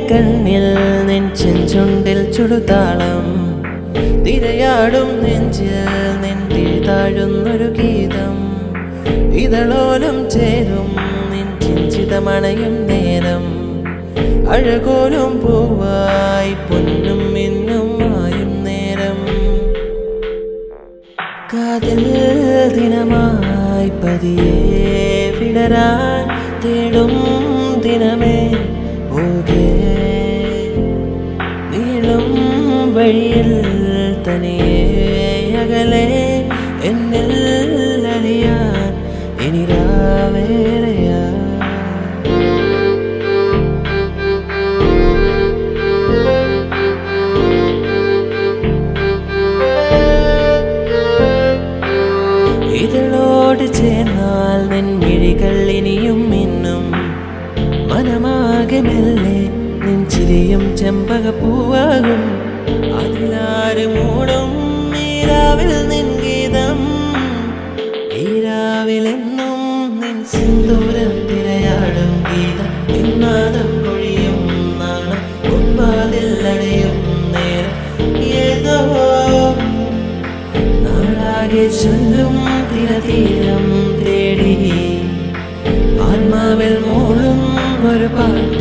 കണ്ണിൽ നിൻ ചെഞ്ചുണ്ടിൽ ചുടുതാളം തിരയാടും നെഞ്ചിൽ നിൻ താഴുന്നൊരു ഗീതം ഇതളോലും ചേരും നിൻ ചിഞ്ചിതമണയും നേരം അഴകോലും പൂവായി പൊന്നും മിന്നും മായും നേരം കാതിൽ ദിനമായി പതിയെ വിടരാൻ തേടും ദിനമേ പോകെ നീളും വഴിയിൽ തനിയെ അകലെ എന്നിൽ അറിയാൻ ഇനി രാവേറെയാ ഇതളോട് ചേർന്നാൽ നിൻ മിഴികൾ ഇനിയും മിന്നും മനമാകെ മെല്ലെ നിൻ ചിരിയും ചെമ്പകപ്പൂവാകും അതിലാര് മൂടും ഈരാവിൽ നിൻ ഗീതം ഈരാവിലെന്നും നിൻ സിന്ദൂരം തിരയാടും ഗീതം പിന്നാദം കൊഴിയും നാണം ഉന്മാതിൽ അടയും നേരം ഏതോ നാളാകെ ചൊല്ലും തീരം തേടി ആത്മാവിൽ മൂളും ഒരു പാട്ട്